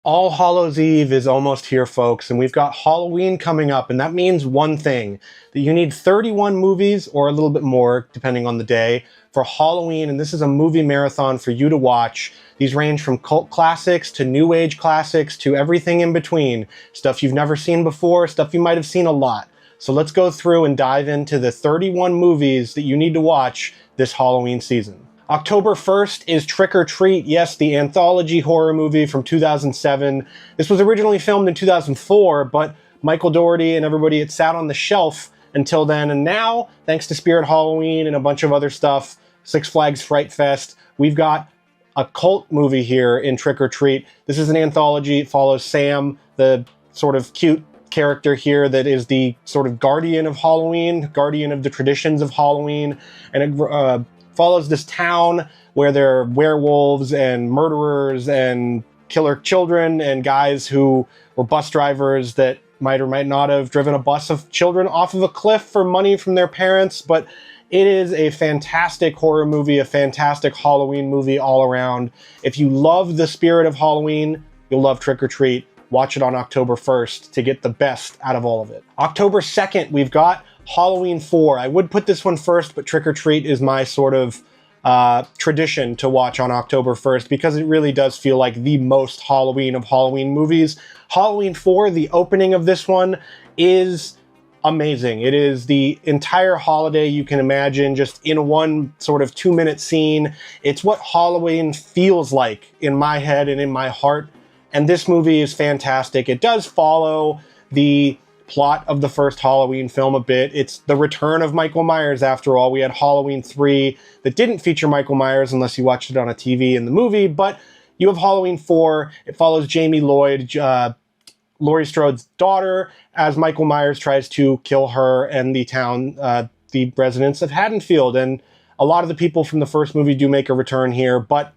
All Hallows Eve is almost here, folks, and we've got Halloween coming up, and that means one thing, that you need 31 movies, or a little bit more, depending on the day, for Halloween, and this is a movie marathon for you to watch. These range from cult classics to new age classics to everything in between. Stuff you've never seen before, stuff you might have seen a lot. So let's go through and dive into the 31 movies that you need to watch this Halloween season. October 1st is Trick or Treat, yes, the anthology horror movie from 2007. This was originally filmed in 2004, but Michael Dougherty and everybody, it sat on the shelf until then, and now, thanks to Spirit Halloween and a bunch of other stuff, Six Flags Fright Fest, we've got a cult movie here in Trick or Treat. This is an anthology. It follows Sam, the sort of cute character here that is the sort of guardian of Halloween, guardian of the traditions of Halloween, and it follows this town where there are werewolves and murderers and killer children and guys who were bus drivers that might or might not have driven a bus of children off of a cliff for money from their parents. But it is a fantastic horror movie, a fantastic Halloween movie all around. If you love the spirit of Halloween, you'll love Trick or Treat. Watch it on October 1st to get the best out of all of it. October 2nd, we've got Halloween 4. I would put this one first, but Trick or Treat is my sort of tradition to watch on October 1st because it really does feel like the most Halloween of Halloween movies. Halloween 4, the opening of this one, is amazing. It is the entire holiday you can imagine just in one sort of 2-minute scene. It's what Halloween feels like in my head and in my heart. And this movie is fantastic. It does follow the plot of the first Halloween film a bit. It's the return of Michael Myers, after all. We had Halloween 3 that didn't feature Michael Myers unless you watched it on a TV in the movie, but you have Halloween 4. It follows Jamie Lloyd, Laurie Strode's daughter, as Michael Myers tries to kill her and the town, the residents of Haddonfield. And a lot of the people from the first movie do make a return here, but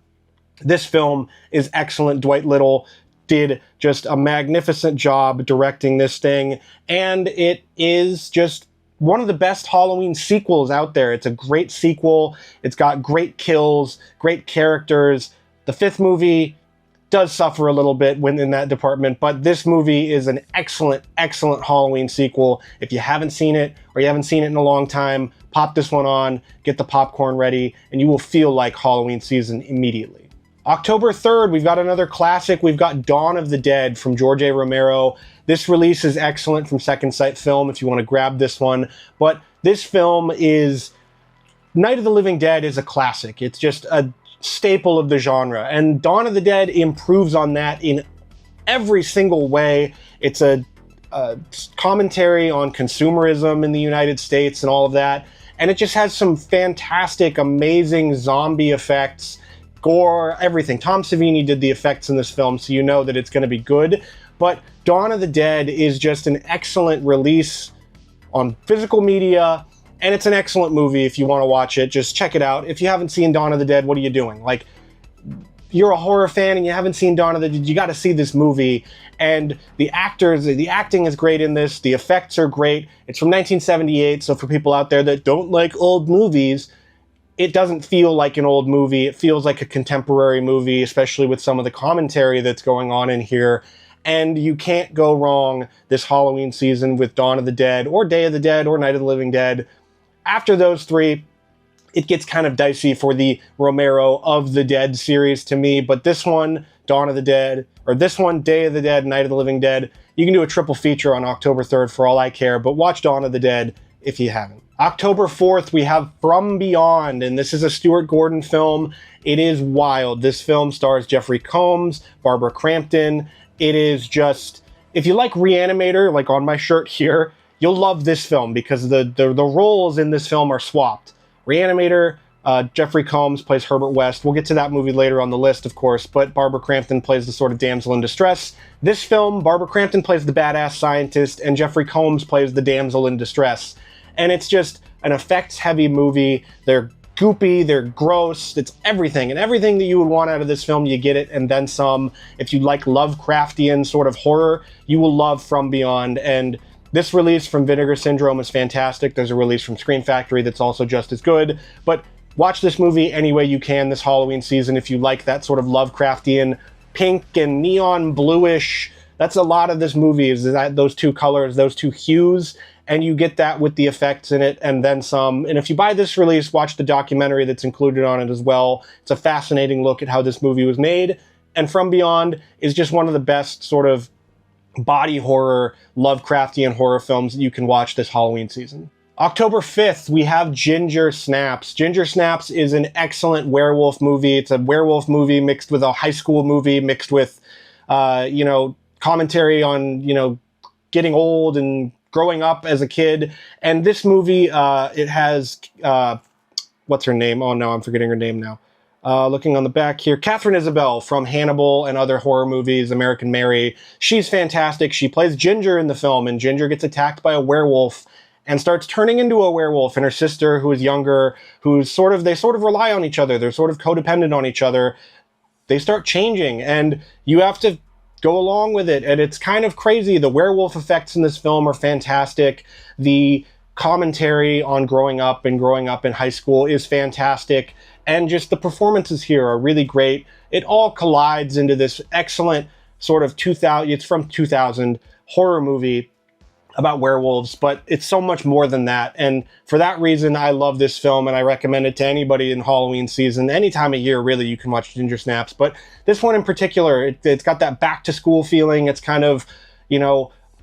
this film is excellent. Dwight Little did just a magnificent job directing this thing, and it is just one of the best Halloween sequels out there. It's a great sequel. It's got great kills, great characters. The fifth movie does suffer a little bit when in that department, but this movie is an excellent, excellent Halloween sequel. If you haven't seen it, or you haven't seen it in a long time, pop this one on, get the popcorn ready, and you will feel like Halloween season immediately. October 3rd, we've got another classic. We've got Dawn of the Dead from George A. Romero. This release is excellent from Second Sight Film if you want to grab this one. But this film is... Night of the Living Dead is a classic. It's just a staple of the genre. And Dawn of the Dead improves on that in every single way. It's a commentary on consumerism in the United States and all of that. And it just has some fantastic, amazing zombie effects, gore, everything. Tom Savini did the effects in this film, so you know that it's going to be good. But Dawn of the Dead is just an excellent release on physical media, and it's an excellent movie if you want to watch it. Just check it out. If you haven't seen Dawn of the Dead, what are you doing? Like, you're a horror fan and you haven't seen Dawn of the Dead, you got to see this movie. And the actors, the acting is great in this. The effects are great. It's from 1978, so for people out there that don't like old movies, it doesn't feel like an old movie. It feels like a contemporary movie, especially with some of the commentary that's going on in here. And you can't go wrong this Halloween season with Dawn of the Dead, or Day of the Dead, or Night of the Living Dead. After those three, it gets kind of dicey for the Romero of the Dead series to me. But this one, Dawn of the Dead, or this one, Day of the Dead, Night of the Living Dead, you can do a triple feature on October 3rd for all I care. But watch Dawn of the Dead if you haven't. October 4th, we have From Beyond, and this is a Stuart Gordon film. It is wild. This film stars Jeffrey Combs, Barbara Crampton. It is just, if you like Reanimator, like on my shirt here, you'll love this film because the roles in this film are swapped. Reanimator, Jeffrey Combs plays Herbert West. We'll get to that movie later on the list, of course, but Barbara Crampton plays the sort of damsel in distress. This film, Barbara Crampton plays the badass scientist, and Jeffrey Combs plays the damsel in distress. And it's just an effects-heavy movie. They're goopy, they're gross, it's everything. And everything that you would want out of this film, you get it, and then some. If you like Lovecraftian sort of horror, you will love From Beyond. And this release from Vinegar Syndrome is fantastic. There's a release from Scream Factory that's also just as good. But watch this movie any way you can this Halloween season if you like that sort of Lovecraftian pink and neon bluish. That's a lot of this movie, is that those two colors, those two hues, and you get that with the effects in it and then some. And if you buy this release, watch the documentary that's included on it as well. It's a fascinating look at how this movie was made. And From Beyond is just one of the best sort of body horror, Lovecraftian horror films that you can watch this Halloween season. October 5th, we have Ginger Snaps. Ginger Snaps is an excellent werewolf movie. It's a werewolf movie mixed with a high school movie, mixed with, commentary on, getting old and growing up as a kid. And this movie, it has, what's her name? Oh no, I'm forgetting her name now. Looking on the back here, Catherine Isabel from Hannibal and other horror movies, American Mary. She's fantastic. She plays Ginger in the film, and Ginger gets attacked by a werewolf and starts turning into a werewolf. And her sister, who is younger, they sort of rely on each other. They're sort of codependent on each other. They start changing, and you have to go along with it. And it's kind of crazy. The werewolf effects in this film are fantastic. The commentary on growing up in high school is fantastic. And just the performances here are really great. It all collides into this excellent sort of 2000 horror movie about werewolves, but it's so much more than that. And for that reason, I love this film, and I recommend it to anybody in Halloween season. Any time of year, really, you can watch Ginger Snaps. But this one in particular, it's got that back to school feeling. It's kind of,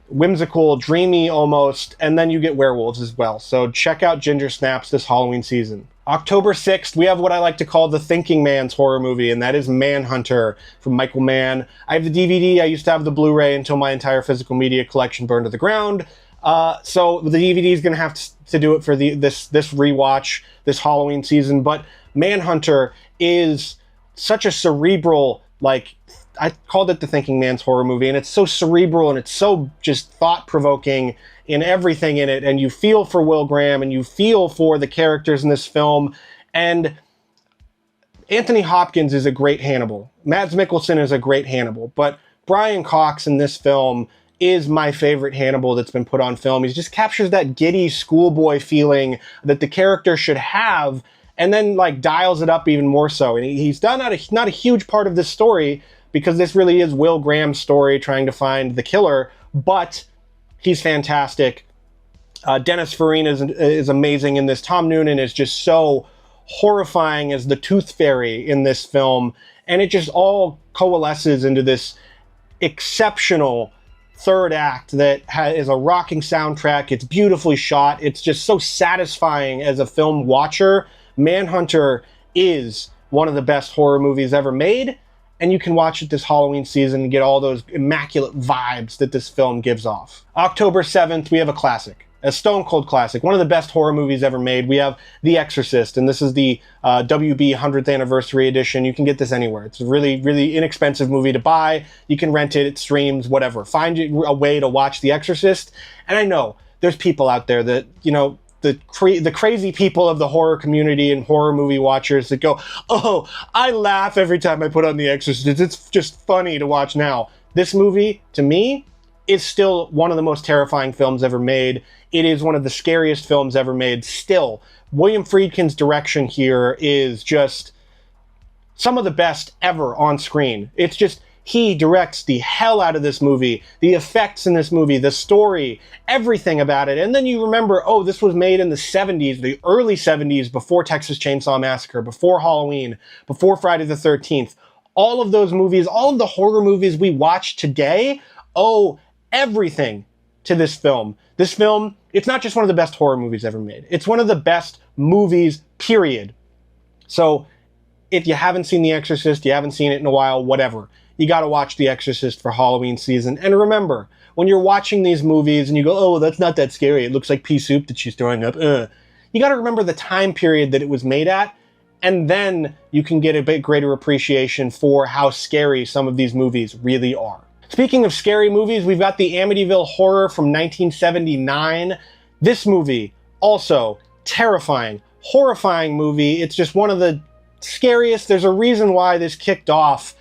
whimsical, dreamy almost, and then you get werewolves as well. So check out Ginger Snaps this Halloween season. October 6th, we have what I like to call the thinking man's horror movie, and that is Manhunter from Michael Mann. I have the DVD. I used to have the Blu-ray until my entire physical media collection burned to the ground. So the DVD is going to have to do it for this rewatch this Halloween season. But Manhunter is such a cerebral, I called it the thinking man's horror movie, and it's so cerebral and it's so just thought-provoking in everything in it, and you feel for Will Graham and you feel for the characters in this film. And Anthony Hopkins is a great Hannibal. Mads Mikkelsen is a great Hannibal, but Brian Cox in this film is my favorite Hannibal that's been put on film. He just captures that giddy schoolboy feeling that the character should have, and then dials it up even more so. And he's not a huge part of this story, because this really is Will Graham's story trying to find the killer, but he's fantastic. Dennis Farina is amazing in this. Tom Noonan is just so horrifying as the Tooth Fairy in this film, and it just all coalesces into this exceptional third act that is a rocking soundtrack. It's beautifully shot. It's just so satisfying as a film watcher. Manhunter is one of the best horror movies ever made, and you can watch it this Halloween season and get all those immaculate vibes that this film gives off. October 7th, we have a classic, a stone cold classic, one of the best horror movies ever made. We have The Exorcist, and this is the WB 100th anniversary edition. You can get this anywhere. It's a really, really inexpensive movie to buy. You can rent it, it streams, whatever. Find a way to watch The Exorcist. And I know there's people out there that, the crazy people of the horror community and horror movie watchers that go, oh, I laugh every time I put on The Exorcist. It's just funny to watch now. This movie, to me, is still one of the most terrifying films ever made. It is one of the scariest films ever made. Still, William Friedkin's direction here is just some of the best ever on screen. It's just, he directs the hell out of this movie, the effects in this movie, the story, everything about it. And then you remember, oh, this was made in the 70s, the early 70s, before Texas Chainsaw Massacre, before Halloween, before Friday the 13th. All of those movies, all of the horror movies we watch today owe everything to this film. This film, it's not just one of the best horror movies ever made. It's one of the best movies, period. So if you haven't seen The Exorcist, you haven't seen it in a while, whatever. You got to watch The Exorcist for Halloween season. And remember, when you're watching these movies and you go, oh, that's not that scary, it looks like pea soup that she's throwing up, you got to remember the time period that it was made at, and then you can get a bit greater appreciation for how scary some of these movies really are. Speaking of scary movies, we've got the Amityville Horror from 1979. This movie, also terrifying, horrifying movie. It's just one of the scariest. There's a reason why this kicked off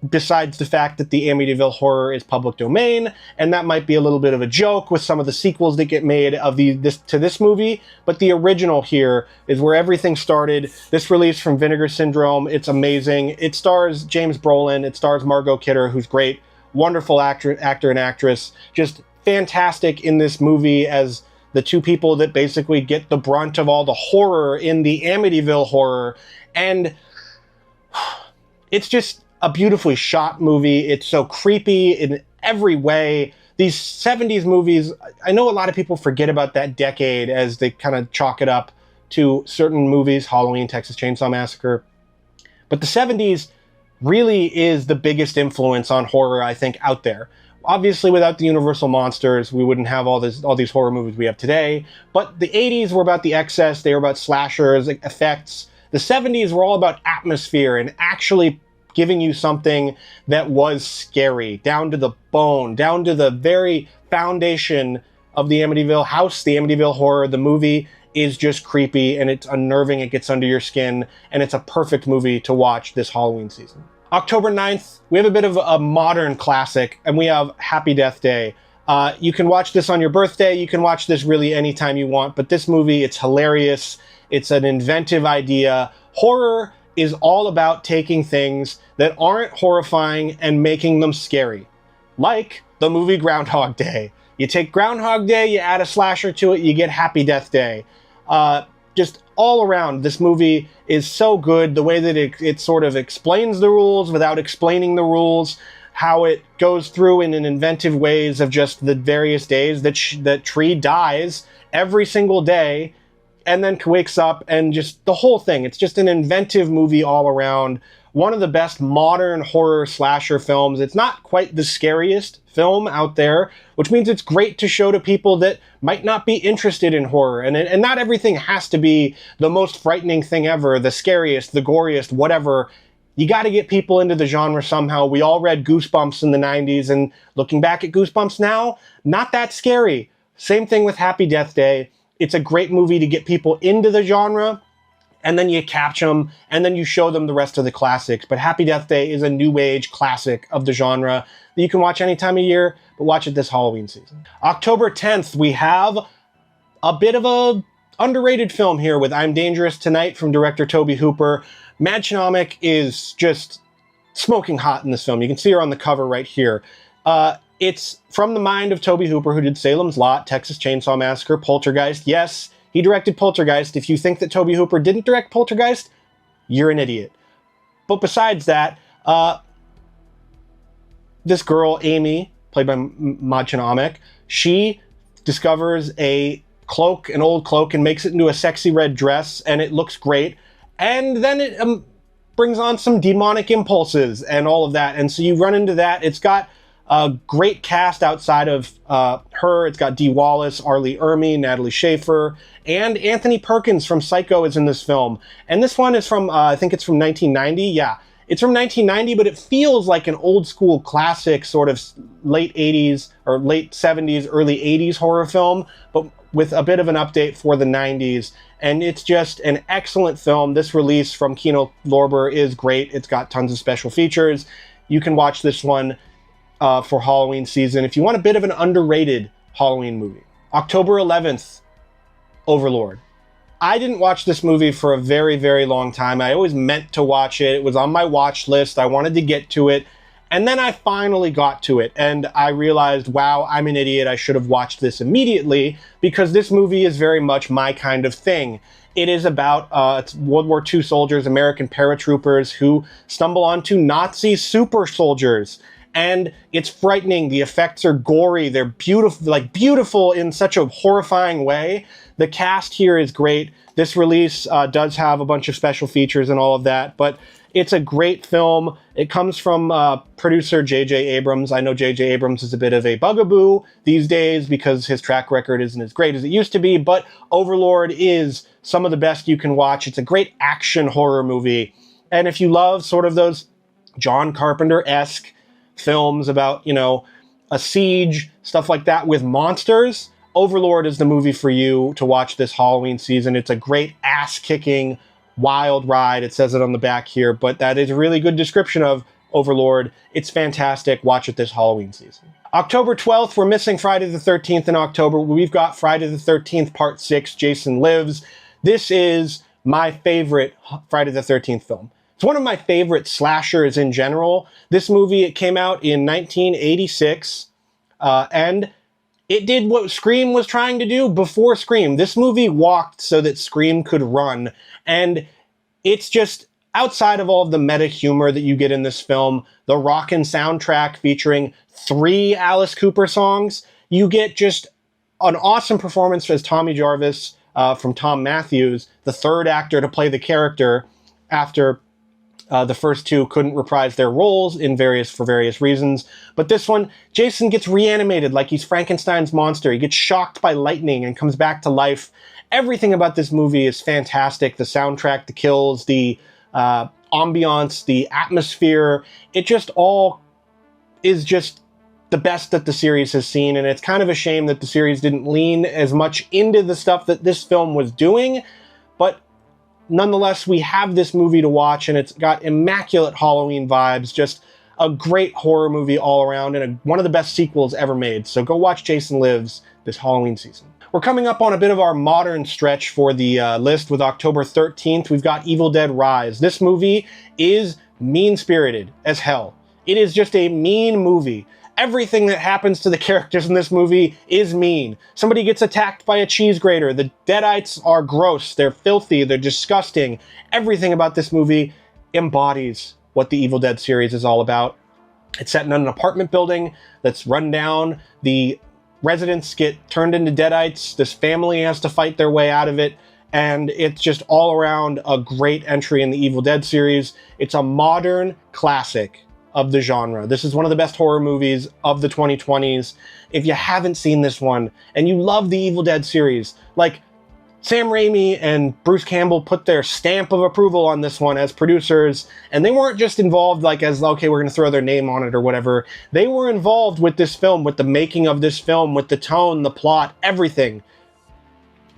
besides the fact that the Amityville Horror is public domain, and that might be a little bit of a joke with some of the sequels that get made of this movie, but the original here is where everything started. This release from Vinegar Syndrome, it's amazing. It stars James Brolin, it stars Margot Kidder, who's great, wonderful actor and actress, just fantastic in this movie as the two people that basically get the brunt of all the horror in the Amityville Horror, and it's just a beautifully shot movie. It's so creepy in every way. These 70s movies, I know a lot of people forget about that decade as they kind of chalk it up to certain movies, Halloween, Texas Chainsaw Massacre. But the 70s really is the biggest influence on horror, I think, out there. Obviously, without the Universal monsters, we wouldn't have all these horror movies we have today. But the 80s were about the excess. They were about slashers, effects. The 70s were all about atmosphere and actually giving you something that was scary, down to the bone, down to the very foundation of the Amityville house, the Amityville Horror. The movie is just creepy, and it's unnerving, it gets under your skin, and it's a perfect movie to watch this Halloween season. October 9th, we have a bit of a modern classic, and we have Happy Death Day. You can watch this on your birthday, you can watch this really anytime you want, but this movie, it's hilarious, it's an inventive idea. Horror is all about taking things that aren't horrifying and making them scary. Like the movie Groundhog Day. You take Groundhog Day, you add a slasher to it, you get Happy Death Day. Just all around, this movie is so good. The way that it sort of explains the rules without explaining the rules. How it goes through in an inventive ways of just the various days that Tree dies every single day and then wakes up, and just the whole thing. It's just an inventive movie all around. One of the best modern horror slasher films. It's not quite the scariest film out there, which means it's great to show to people that might not be interested in horror. And not everything has to be the most frightening thing ever, the scariest, the goriest, whatever. You got to get people into the genre somehow. We all read Goosebumps in the 90s, and looking back at Goosebumps now, not that scary. Same thing with Happy Death Day. It's a great movie to get people into the genre, and then you capture them, and then you show them the rest of the classics. But Happy Death Day is a new age classic of the genre that you can watch any time of year, but watch it this Halloween season. October 10th, we have a bit of a underrated film here with I'm Dangerous Tonight from director Tobe Hooper. Madgenomic is just smoking hot in this film. You can see her on the cover right here. It's from the mind of Tobe Hooper, who did Salem's Lot, Texas Chainsaw Massacre, Poltergeist. Yes, he directed Poltergeist. If you think that Tobe Hooper didn't direct Poltergeist, you're an idiot. But besides that, this girl, Amy, played by Madgenomic, she discovers an old cloak, and makes it into a sexy red dress, and it looks great. And then it brings on some demonic impulses and all of that. And so you run into that. It's got a great cast outside of her. It's got Dee Wallace, Arlie Ermey, Natalie Schafer, and Anthony Perkins from Psycho is in this film. And this one is from, I think it's from 1990. Yeah, it's from 1990, but it feels like an old school classic, sort of late 80s or late 70s, early 80s horror film, but with a bit of an update for the 90s. And it's just an excellent film. This release from Kino Lorber is great. It's got tons of special features. You can watch this one for Halloween season if you want a bit of an underrated Halloween movie. October 11th, Overlord. I didn't watch this movie for a very, very long time. I always meant to watch it. It was on my watch list. I wanted to get to it. And then I finally got to it, and I realized, wow, I'm an idiot. I should have watched this immediately, because this movie is very much my kind of thing. It is about it's World War II soldiers, American paratroopers, who stumble onto Nazi super soldiers. And it's frightening. The effects are gory. They're beautiful in such a horrifying way. The cast here is great. This release does have a bunch of special features and all of that, but it's a great film. It comes from producer J.J. Abrams. I know J.J. Abrams is a bit of a bugaboo these days because his track record isn't as great as it used to be, but Overlord is some of the best you can watch. It's a great action horror movie. And if you love sort of those John Carpenter-esque films about, a siege, stuff like that with monsters, Overlord is the movie for you to watch this Halloween season. It's a great ass-kicking, wild ride. It says it on the back here, but that is a really good description of overlord. It's fantastic. Watch it this Halloween season. October 12th, we're missing Friday the 13th in October. We've got Friday the 13th, Part 6, Jason Lives. This is my favorite Friday the 13th film. It's one of my favorite slashers in general. This movie, it came out in 1986, and it did what Scream was trying to do before Scream. This movie walked so that Scream could run, and it's just, outside of all of the meta humor that you get in this film, the rockin' soundtrack featuring 3 Alice Cooper songs, you get just an awesome performance as Tommy Jarvis from Tom Matthews, the third actor to play the character after the first 2 couldn't reprise their roles for various reasons. But this one, Jason gets reanimated like he's Frankenstein's monster. He gets shocked by lightning and comes back to life. Everything about this movie is fantastic. The soundtrack, the kills, the ambiance, the atmosphere, it just all is just the best that the series has seen, and it's kind of a shame that the series didn't lean as much into the stuff that this film was doing, but nonetheless, we have this movie to watch, and it's got immaculate Halloween vibes, just a great horror movie all around, and one of the best sequels ever made, so go watch Jason Lives this Halloween season. We're coming up on a bit of our modern stretch for the list with October 13th. We've got Evil Dead Rise. This movie is mean-spirited as hell. It is just a mean movie. Everything that happens to the characters in this movie is mean. Somebody gets attacked by a cheese grater. The Deadites are gross. They're filthy. They're disgusting. Everything about this movie embodies what the Evil Dead series is all about. It's set in an apartment building that's run down. The residents get turned into Deadites. This family has to fight their way out of it. And it's just all around a great entry in the Evil Dead series. It's a modern classic of the genre. This is one of the best horror movies of the 2020s. If you haven't seen this one and you love the Evil Dead series, like Sam Raimi and Bruce Campbell put their stamp of approval on this one as producers, and they weren't just involved like as, okay, we're going to throw their name on it or whatever. They were involved with this film, with the making of this film, with the tone, the plot, everything.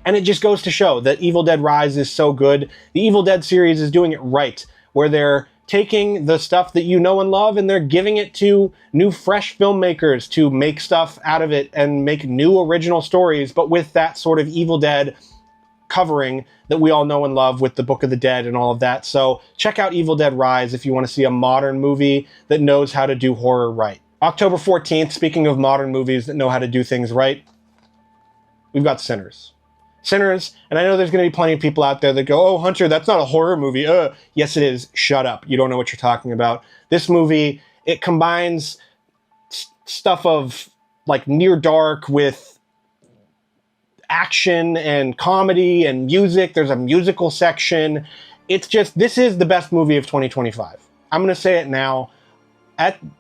And it just goes to show that Evil Dead Rise is so good. The Evil Dead series is doing it right, where they're taking the stuff that you know and love and they're giving it to new, fresh filmmakers to make stuff out of it and make new original stories, but with that sort of Evil Dead covering that we all know and love with the Book of the Dead and all of that. So check out Evil Dead Rise if you want to see a modern movie that knows how to do horror right. October 14th, speaking of modern movies that know how to do things right, we've got Sinners. Sinners, and I know there's going to be plenty of people out there that go, oh, Hunter, that's not a horror movie. Yes, it is. Shut up. You don't know what you're talking about. This movie, it combines stuff of like near dark with action and comedy and music. There's a musical section. It's just, this is the best movie of 2025. I'm going to say it now.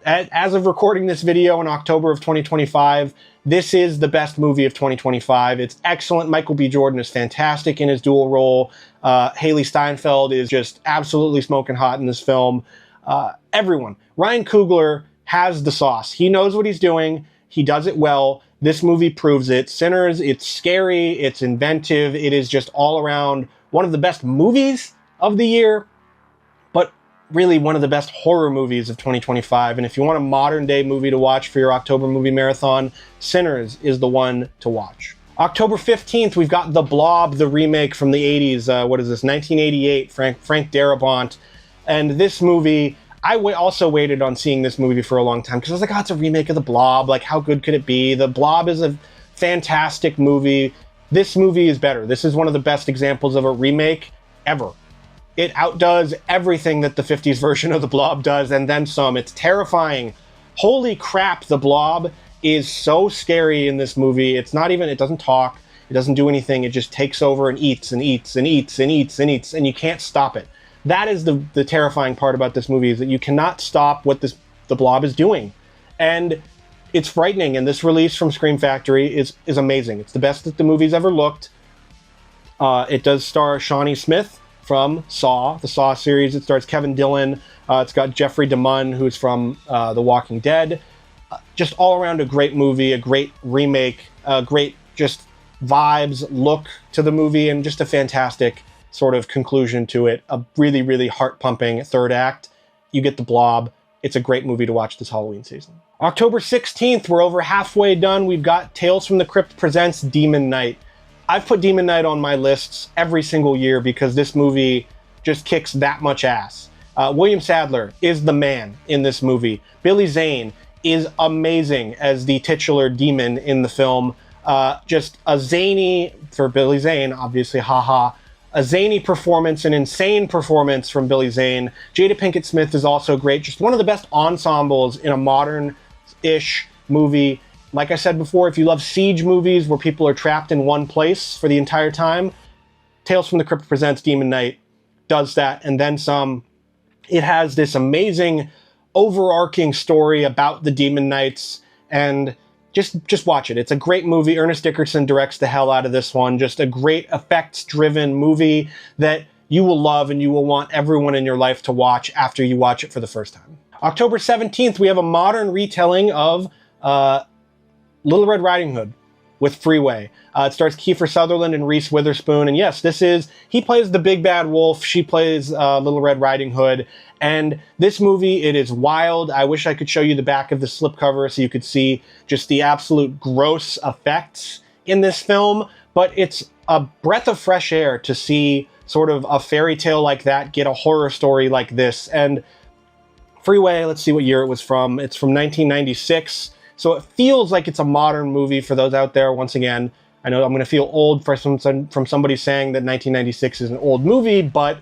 As of recording this video in October of 2025, this is the best movie of 2025. It's excellent. Michael B. Jordan is fantastic in his dual role. Haley Steinfeld is just absolutely smoking hot in this film. Everyone. Ryan Coogler has the sauce. He knows what he's doing. He does it well. This movie proves it. Sinners, it's scary, it's inventive, it is just all around one of the best movies of the year, but really one of the best horror movies of 2025. And if you want a modern day movie to watch for your October movie marathon, Sinners is the one to watch. October 15th, we've got The Blob, the remake from the 80s. What is this? 1988, Frank Darabont. And this movie, I also waited on seeing this movie for a long time because I was like, oh, it's a remake of The Blob. Like, how good could it be? The Blob is a fantastic movie. This movie is better. This is one of the best examples of a remake ever. It outdoes everything that the 50s version of The Blob does and then some. It's terrifying. Holy crap, The Blob is so scary in this movie. It's not even, it doesn't talk. It doesn't do anything. It just takes over and eats and eats and eats and eats and eats, and you can't stop it. That is the terrifying part about this movie, is that you cannot stop what the Blob is doing. And it's frightening, and this release from Scream Factory is amazing. It's the best that the movie's ever looked. It does star Shawnee Smith from Saw, the Saw series. It stars Kevin Dillon. It's got Jeffrey DeMunn, who's from The Walking Dead. Just all around a great movie, a great remake, great just vibes, look to the movie, and just a fantastic sort of conclusion to it. A really, really heart-pumping third act. You get The Blob. it's a great movie to watch this Halloween season. October 16th, we're over halfway done. We've got Tales from the Crypt presents Demon Knight. I've put Demon Knight on my lists every single year because this movie just kicks that much ass. William Sadler is the man in this movie. Billy Zane is amazing as the titular demon in the film. Just a zany, for Billy Zane, obviously, haha, a zany performance, an insane performance from Billy Zane. Jada Pinkett Smith is also great. Just one of the best ensembles in a modern-ish movie. Like I said before, if you love siege movies where people are trapped in one place for the entire time, Tales from the Crypt presents Demon Knight does that, and then some. It has this amazing overarching story about the Demon Knights, and just watch it. It's a great movie. Ernest Dickerson directs the hell out of this one. Just a great effects-driven movie that you will love and you will want everyone in your life to watch after you watch it for the first time. October 17th, we have a modern retelling of Little Red Riding Hood with Freeway. It stars Kiefer Sutherland and Reese Witherspoon. And yes, he plays the big bad wolf. She plays Little Red Riding Hood. And this movie, it is wild. I wish I could show you the back of the slipcover so you could see just the absolute gross effects in this film. But it's a breath of fresh air to see sort of a fairy tale like that get a horror story like this. And Freeway, let's see what year it was from. It's from 1996. So it feels like it's a modern movie for those out there. Once again, I know I'm going to feel old from somebody saying that 1996 is an old movie, but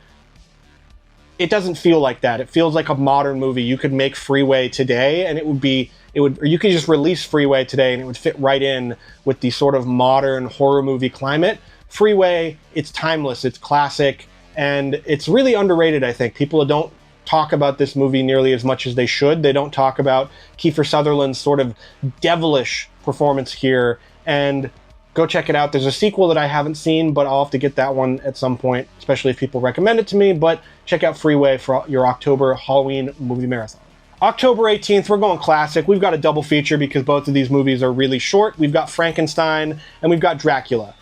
it doesn't feel like that. It feels like a modern movie. You could make Freeway today and or you could just release Freeway today and it would fit right in with the sort of modern horror movie climate. Freeway, it's timeless, it's classic, and it's really underrated, I think. People don't talk about this movie nearly as much as they should. They don't talk about Kiefer Sutherland's sort of devilish performance here, and go check it out. There's a sequel that I haven't seen, but I'll have to get that one at some point, especially if people recommend it to me. But check out Freeway for your October Halloween movie marathon. October 18th, we're going classic. We've got a double feature because both of these movies are really short. We've got Frankenstein and we've got Dracula.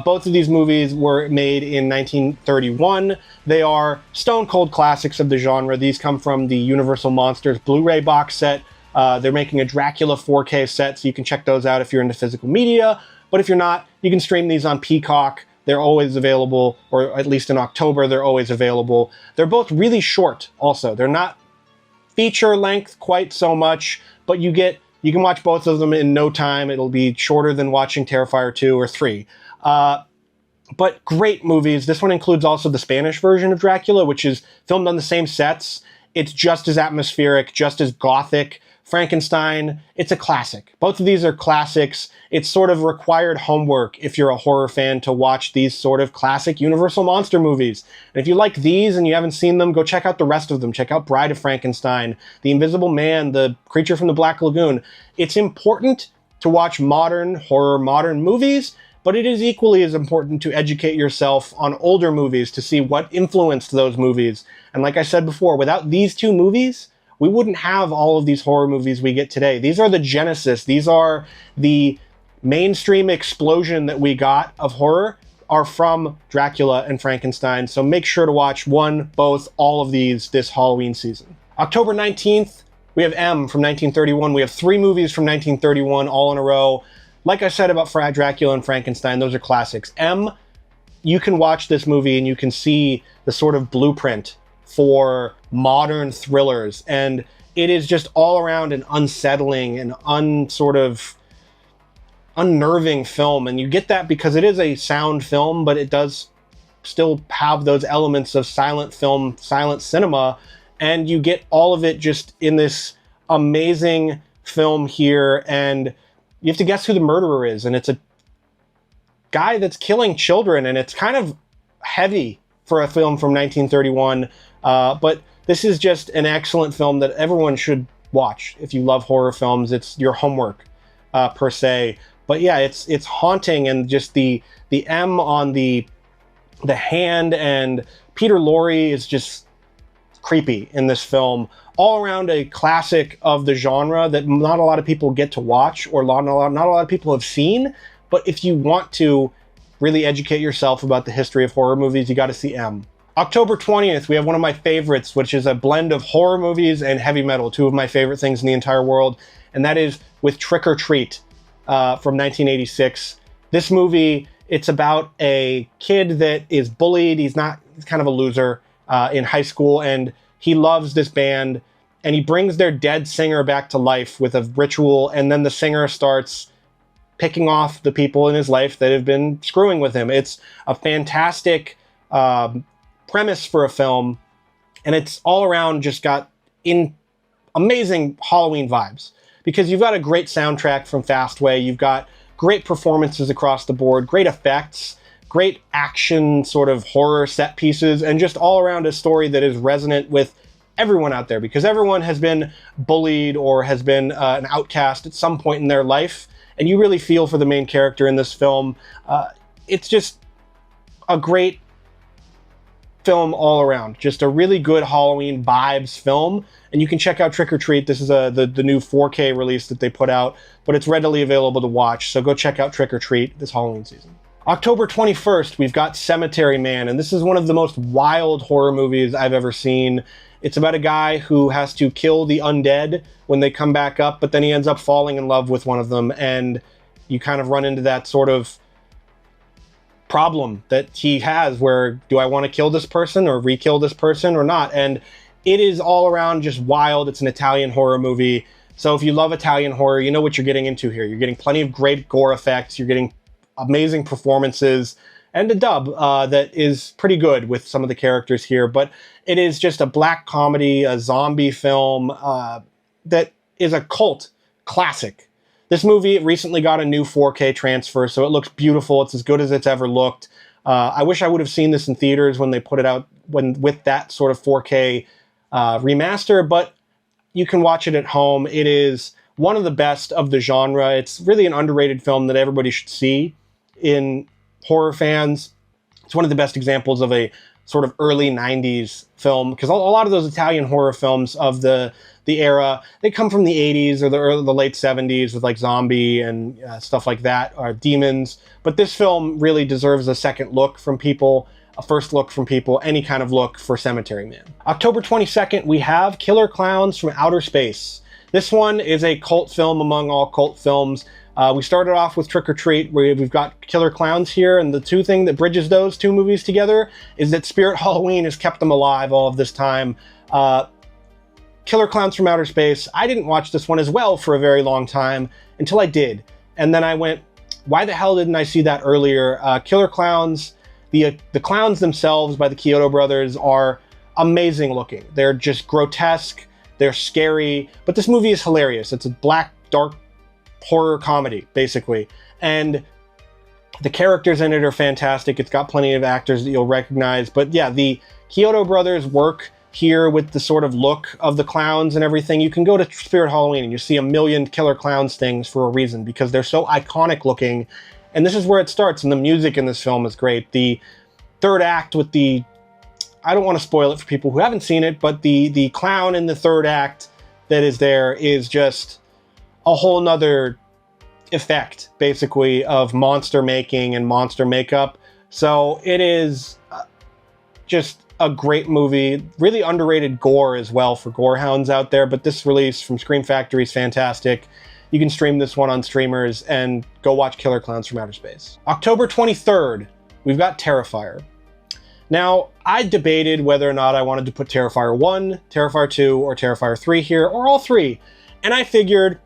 Both of these movies were made in 1931. They are stone cold classics of the genre. These come from the Universal Monsters Blu-ray box set. They're making a Dracula 4K set, so you can check those out if you're into physical media. But if you're not, you can stream these on Peacock. They're always available, or at least in October, they're always available. They're both really short also. They're not feature length quite so much, but you can watch both of them in no time. It'll be shorter than watching Terrifier 2 or 3. But great movies. This one includes also the Spanish version of Dracula, which is filmed on the same sets. It's just as atmospheric, just as gothic. Frankenstein, it's a classic. Both of these are classics. It's sort of required homework if you're a horror fan to watch these sort of classic Universal monster movies. And if you like these and you haven't seen them, go check out the rest of them. Check out Bride of Frankenstein, The Invisible Man, The Creature from the Black Lagoon. It's important to watch modern horror, modern movies, but it is equally as important to educate yourself on older movies to see what influenced those movies. And like I said before, without these two movies, we wouldn't have all of these horror movies we get today. These are the genesis. These are the mainstream explosion that we got of horror are from Dracula and Frankenstein. So make sure to watch one, both, all of these this Halloween season. October 19th, we have M from 1931. We have 3 movies from 1931 all in a row. Like I said about Dracula and Frankenstein, those are classics. M, you can watch this movie and you can see the sort of blueprint for modern thrillers, and it is just all around an unsettling and unnerving film. And you get that because it is a sound film, but it does still have those elements of silent film, silent cinema, and you get all of it just in this amazing film here. And you have to guess who the murderer is, and it's a guy that's killing children, and it's kind of heavy for a film from 1931, but this is just an excellent film that everyone should watch. If you love horror films, it's your homework, per se. But yeah, it's haunting, and just the M on the hand, and Peter Lorre is just creepy in this film. All around a classic of the genre that not a lot of people get to watch, or not a lot of people have seen. But if you want to really educate yourself about the history of horror movies, you got to see M. October 20th, we have one of my favorites, which is a blend of horror movies and heavy metal, two of my favorite things in the entire world, and that is with Trick or Treat from 1986. This movie, it's about a kid that is bullied. He's kind of a loser in high school, and he loves this band, and he brings their dead singer back to life with a ritual, and then the singer starts picking off the people in his life that have been screwing with him. It's a fantastic premise for a film, and it's all around just got amazing Halloween vibes, because you've got a great soundtrack from Fastway, you've got great performances across the board, great effects, great action sort of horror set pieces, and just all around a story that is resonant with everyone out there, because everyone has been bullied or has been an outcast at some point in their life, and you really feel for the main character in this film. It's just a great film all around, just a really good Halloween vibes film, and you can check out Trick or Treat. This is the new 4K release that they put out, but it's readily available to watch, so go check out Trick or Treat this Halloween season. October 21st, we've got Cemetery Man, and this is one of the most wild horror movies I've ever seen. It's about a guy who has to kill the undead when they come back up, but then he ends up falling in love with one of them, and you kind of run into that sort of problem that he has where, do I want to kill this person or re-kill this person or not? And it is all around just wild. It's an Italian horror movie. So if you love Italian horror, you know what you're getting into here. You're getting plenty of great gore effects. You're getting amazing performances and a dub that is pretty good with some of the characters here. But it is just a black comedy, a zombie film that is a cult classic. This movie recently got a new 4K transfer, so it looks beautiful. It's as good as it's ever looked. I wish I would have seen this in theaters when they put it out with that sort of 4K remaster, but you can watch it at home. It is one of the best of the genre. It's really an underrated film that everybody should see in horror fans. It's one of the best examples of a sort of early 90s film, because a lot of those Italian horror films of the era, they come from the 80s or the late 70s with like Zombie and stuff like that, or Demons. But this film really deserves a second look from people, a first look from people, any kind of look for Cemetery Man. October 22nd, we have Killer Clowns from Outer Space. This one is a cult film among all cult films. We started off with Trick or Treat, where we've got Killer Clowns here, and the two thing that bridges those two movies together is that Spirit Halloween has kept them alive all of this time. Killer Clowns from Outer Space, I didn't watch this one as well for a very long time until I did. And then I went, why the hell didn't I see that earlier? Killer Clowns, the clowns themselves by the Chiodo brothers are amazing looking. They're just grotesque, they're scary, but this movie is hilarious. It's a black, dark horror comedy, basically. And the characters in it are fantastic. It's got plenty of actors that you'll recognize. But yeah, the Chiodo brothers work here with the sort of look of the clowns and everything. You can go to Spirit Halloween and you see a million Killer Clowns things for a reason, because they're so iconic looking. And this is where it starts, and the music in this film is great. The third act with the, I don't want to spoil it for people who haven't seen it, but the clown in the third act that is there is just a whole nother effect, basically, of monster making and monster makeup. So it is just a great movie. Really underrated gore as well for gore hounds out there, but this release from Scream Factory is fantastic. You can stream this one on streamers and go watch Killer Clowns from Outer Space. October 23rd, we've got Terrifier. Now, I debated whether or not I wanted to put Terrifier 1, Terrifier 2, or Terrifier 3 here, or all three. And I figured,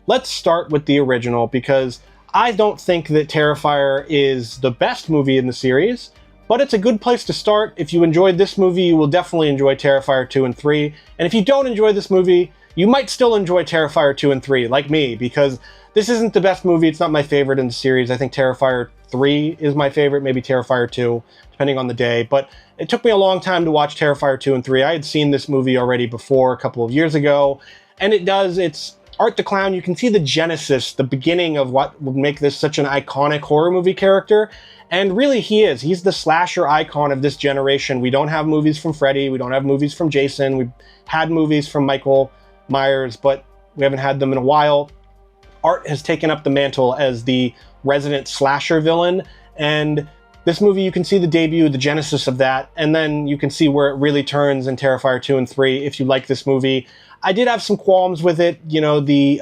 let's start with the original, because I don't think that Terrifier is the best movie in the series, but it's a good place to start. If you enjoyed this movie, you will definitely enjoy Terrifier 2 and 3. And if you don't enjoy this movie, you might still enjoy Terrifier 2 and 3, like me, because this isn't the best movie. It's not my favorite in the series. I think Terrifier 3 is my favorite, maybe Terrifier 2, depending on the day. But it took me a long time to watch Terrifier 2 and 3. I had seen this movie already before, a couple of years ago, and it's Art the Clown. You can see the genesis, the beginning of what would make this such an iconic horror movie character. And really, he is. He's the slasher icon of this generation. We don't have movies from Freddy. We don't have movies from Jason. We've had movies from Michael Myers, but we haven't had them in a while. Art has taken up the mantle as the resident slasher villain, and This movie, you can see the debut, the genesis of that, and then you can see where it really turns in Terrifier 2 and 3 if you like this movie. I did have some qualms with it, you know, the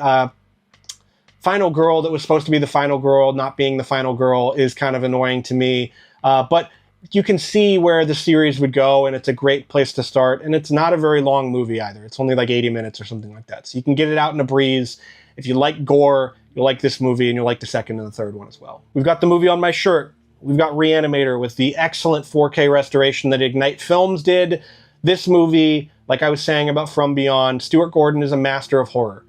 final girl that was supposed to be the final girl not being the final girl is kind of annoying to me, but you can see where the series would go, and it's a great place to start, and it's not a very long movie either. It's only like 80 minutes or something like that, so you can get it out in a breeze. If you like gore, you'll like this movie, and you'll like the second and the third one as well. We've got the movie on my shirt. We've got Reanimator with the excellent 4K restoration that Ignite Films did. This movie, like I was saying about From Beyond, Stuart Gordon is a master of horror.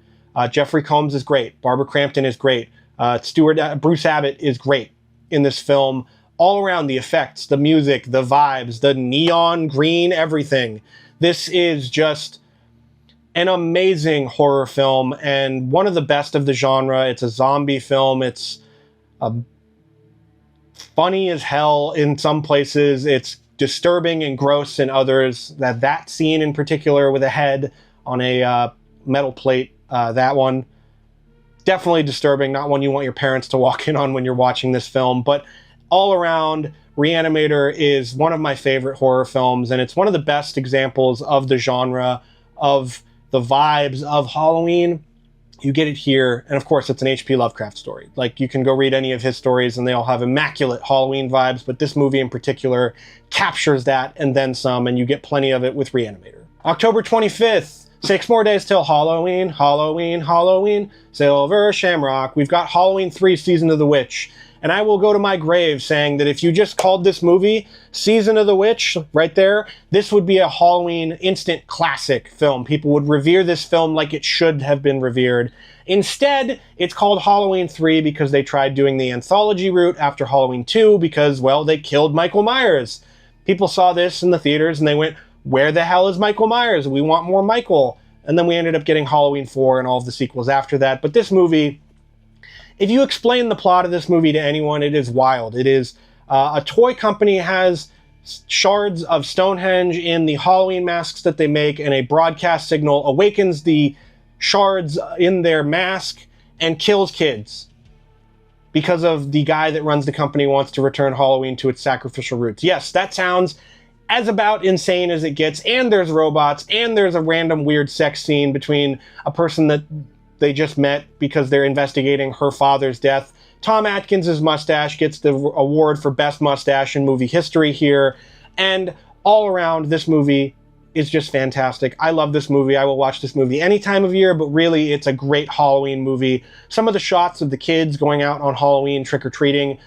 Jeffrey Combs is great. Barbara Crampton is great. Bruce Abbott is great in this film. All around, the effects, the music, the vibes, the neon green, everything. This is just an amazing horror film and one of the best of the genre. It's a zombie film. It's funny as hell in some places. It's disturbing and gross in others. That scene in particular with a head on a metal plate, that one, definitely disturbing. Not one you want your parents to walk in on when you're watching this film. But all around, Reanimator is one of my favorite horror films, and it's one of the best examples of the genre, of the vibes of Halloween. You get it here, and of course it's an H.P. Lovecraft story. Like, you can go read any of his stories and they all have immaculate Halloween vibes, but this movie in particular captures that and then some, and you get plenty of it with Reanimator. October 25th, 6 more days till Halloween, Halloween, Halloween, Silver Shamrock. We've got Halloween 3, Season of the Witch. And I will go to my grave saying that if you just called this movie Season of the Witch, right there, this would be a Halloween instant classic film. People would revere this film like it should have been revered. Instead, it's called Halloween 3 because they tried doing the anthology route after Halloween 2 because, well, they killed Michael Myers. People saw this in the theaters and they went, where the hell is Michael Myers? We want more Michael. And then we ended up getting Halloween 4 and all of the sequels after that. But this movie, if you explain the plot of this movie to anyone, it is wild. It is a toy company has shards of Stonehenge in the Halloween masks that they make, and a broadcast signal awakens the shards in their mask and kills kids because of the guy that runs the company wants to return Halloween to its sacrificial roots. Yes, that sounds as about insane as it gets, and there's robots, and there's a random weird sex scene between a person that they just met because they're investigating her father's death. Tom Atkins' mustache gets the award for best mustache in movie history here. And all around, this movie is just fantastic. I love this movie. I will watch this movie any time of year, but really it's a great Halloween movie. Some of the shots of the kids going out on Halloween trick-or-treating,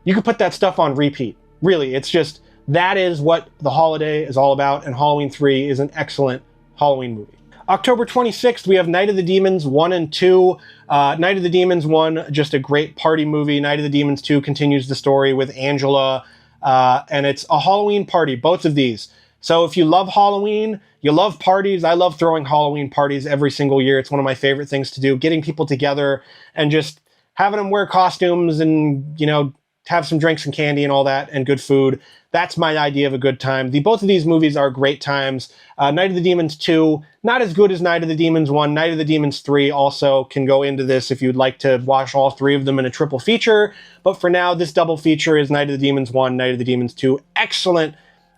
you could put that stuff on repeat. Really, it's just, that is what the holiday is all about, and Halloween 3 is an excellent Halloween movie. October 26th, we have Night of the Demons 1 and 2. Night of the Demons 1, just a great party movie. Night of the Demons 2 continues the story with Angela, and it's a Halloween party, both of these. So if you love Halloween, you love parties. I love throwing Halloween parties every single year. It's one of my favorite things to do, getting people together and just having them wear costumes and, you know, have some drinks and candy and all that and good food. That's my idea of a good time. Both of these movies are great times. Night of the Demons 2, not as good as Night of the Demons 1. Night of the Demons 3 also can go into this if you'd like to watch all three of them in a triple feature. But for now, this double feature is Night of the Demons 1, Night of the Demons 2. Excellent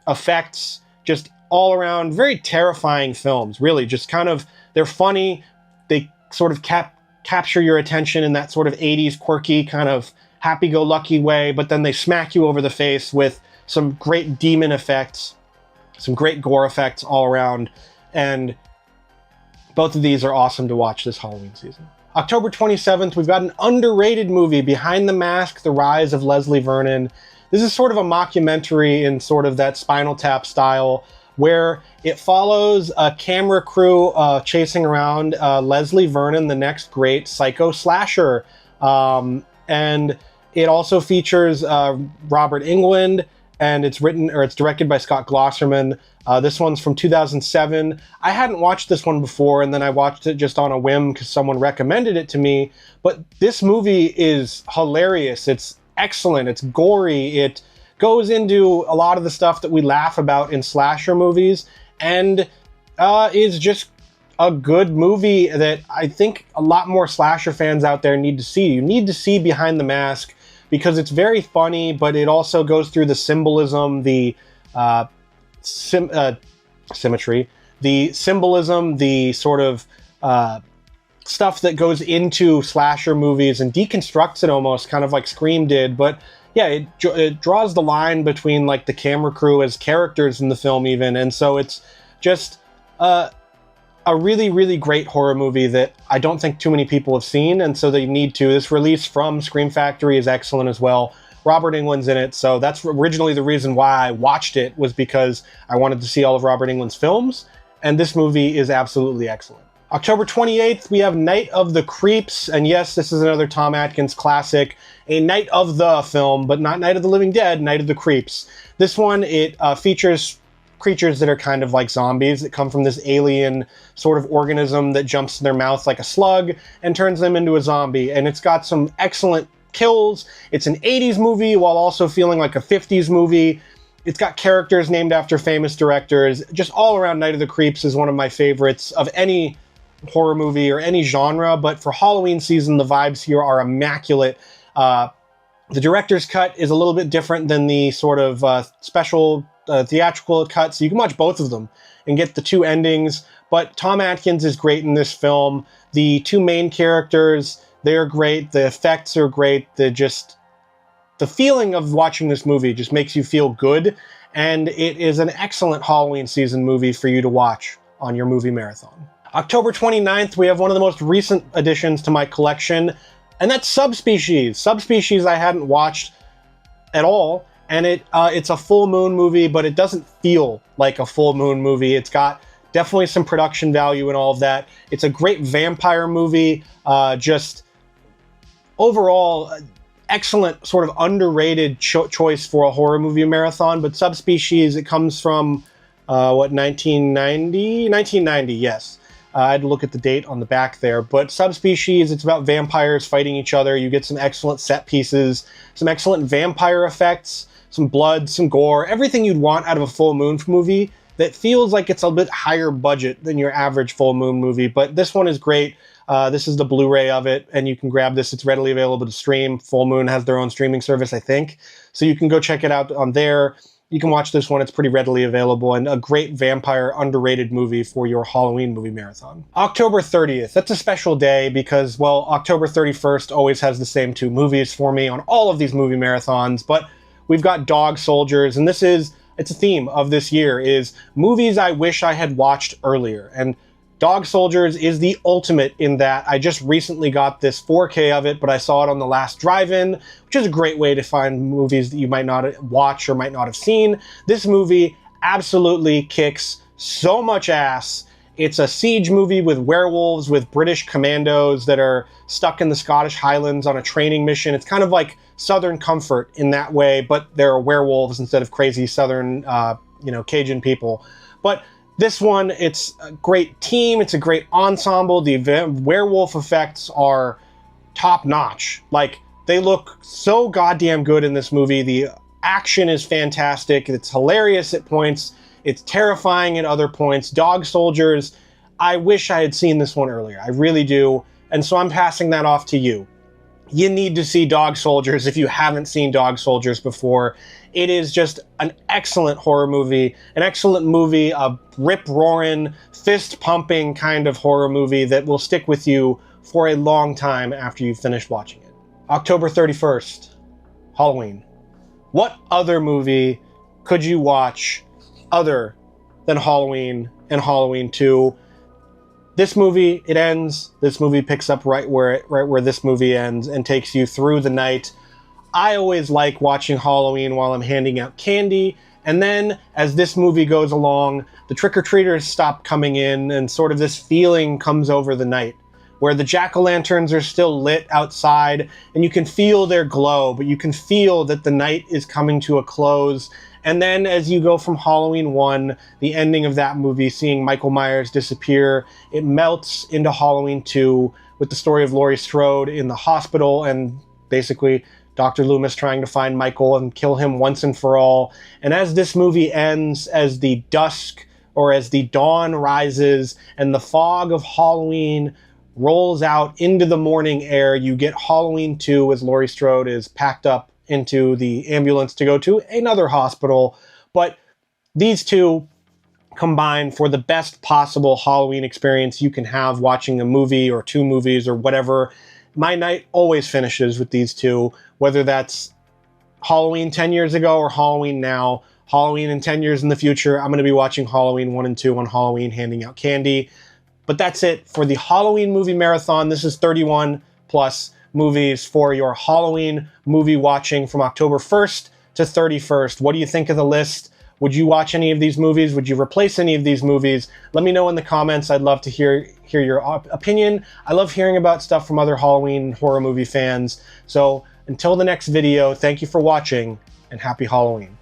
effects, just all around, very terrifying films, really. Just kind of, they're funny. They sort of capture your attention in that sort of 80s quirky kind of happy-go-lucky way, but then they smack you over the face with some great demon effects, some great gore effects all around, and both of these are awesome to watch this Halloween season. October 27th, we've got an underrated movie, Behind the Mask, The Rise of Leslie Vernon. This is sort of a mockumentary in sort of that Spinal Tap style, where it follows a camera crew chasing around Leslie Vernon, the next great psycho slasher. And it also features Robert Englund, and it's directed by Scott Glosserman. This one's from 2007. I hadn't watched this one before, and then I watched it just on a whim because someone recommended it to me. But this movie is hilarious. It's excellent. It's gory. It goes into a lot of the stuff that we laugh about in slasher movies, and is just a good movie that I think a lot more slasher fans out there need to see. You need to see Behind the Mask because it's very funny, but it also goes through the symbolism, the symmetry, the symbolism, the sort of stuff that goes into slasher movies and deconstructs it almost, kind of like Scream did. But yeah, it draws the line between like the camera crew as characters in the film even, and so it's just a really, really great horror movie that I don't think too many people have seen, and so they need to. This release from Scream Factory is excellent as well. Robert Englund's in it, so that's originally the reason why I watched it, was because I wanted to see all of Robert Englund's films, and this movie is absolutely excellent. October 28th, we have Night of the Creeps, and yes, this is another Tom Atkins classic, a Night of the film, but not Night of the Living Dead, Night of the Creeps. This one, it features creatures that are kind of like zombies that come from this alien sort of organism that jumps in their mouth like a slug and turns them into a zombie, and it's got some excellent kills. It's an 80s movie while also feeling like a 50s movie. It's got characters named after famous directors. Just all around, Night of the Creeps is one of my favorites of any horror movie or any genre, but for Halloween season, the vibes here are immaculate. The director's cut is a little bit different than the sort of special theatrical cut, so you can watch both of them and get the two endings. But Tom Atkins is great in this film. The two main characters, they're great. The effects are great. The feeling of watching this movie just makes you feel good, and it is an excellent Halloween season movie for you to watch on your movie marathon. October 29th, we have one of the most recent additions to my collection, and that's Subspecies. Subspecies I hadn't watched at all, and it's a full moon movie, but it doesn't feel like a full moon movie. It's got definitely some production value and all of that. It's a great vampire movie, just overall excellent, sort of underrated choice for a horror movie marathon. But Subspecies, it comes from, 1990? 1990, yes. I had to look at the date on the back there. But Subspecies, it's about vampires fighting each other. You get some excellent set pieces, some excellent vampire effects, some blood, some gore, everything you'd want out of a full moon movie that feels like it's a bit higher budget than your average full moon movie. But this one is great. This is the Blu-ray of it, and you can grab this. It's readily available to stream. Full Moon has their own streaming service, I think. So you can go check it out on there. You can watch this one. It's pretty readily available, and a great vampire underrated movie for your Halloween movie marathon. October 30th. That's a special day because, well, October 31st always has the same two movies for me on all of these movie marathons, but we've got Dog Soldiers, and it's a theme of this year, is movies I wish I had watched earlier. And Dog Soldiers is the ultimate in that. I just recently got this 4K of it, but I saw it on the last drive-in, which is a great way to find movies that you might not watch or might not have seen. This movie absolutely kicks so much ass. It's a siege movie with werewolves, with British commandos that are stuck in the Scottish Highlands on a training mission. It's kind of like Southern Comfort in that way, but there are werewolves instead of crazy Southern, Cajun people. But this one, it's a great team. It's a great ensemble. The werewolf effects are top-notch. Like, they look so goddamn good in this movie. The action is fantastic. It's hilarious at points. It's terrifying at other points. Dog Soldiers, I wish I had seen this one earlier. I really do. And so I'm passing that off to you. You need to see Dog Soldiers if you haven't seen Dog Soldiers before. It is just an excellent horror movie, a rip-roaring, fist-pumping kind of horror movie that will stick with you for a long time after you've finished watching it. October 31st, Halloween. What other movie could you watch other than Halloween and Halloween 2? This movie, it ends. This movie picks up right where this movie ends and takes you through the night. I always like watching Halloween while I'm handing out candy, and then as this movie goes along, the trick-or-treaters stop coming in, and sort of this feeling comes over the night, where the jack-o'-lanterns are still lit outside, and you can feel their glow, but you can feel that the night is coming to a close. And then as you go from Halloween 1, the ending of that movie, seeing Michael Myers disappear, it melts into Halloween 2 with the story of Laurie Strode in the hospital and basically Dr. Loomis trying to find Michael and kill him once and for all. And as this movie ends, as the dusk or as the dawn rises and the fog of Halloween rolls out into the morning air. You get Halloween 2 as Laurie Strode is packed up into the ambulance to go to another hospital. But these two combine for the best possible Halloween experience you can have watching a movie or two movies or whatever. My night always finishes with these two, whether that's Halloween 10 years ago or Halloween now. Halloween in 10 years in the future, I'm going to be watching Halloween 1 and 2 on Halloween, handing out candy. But that's it for the Halloween movie marathon. This is 31 plus movies for your Halloween movie watching from October 1st to 31st. What do you think of the list? Would you watch any of these movies? Would you replace any of these movies? Let me know in the comments. I'd love to hear your opinion. I love hearing about stuff from other Halloween horror movie fans. So until the next video, thank you for watching and happy Halloween.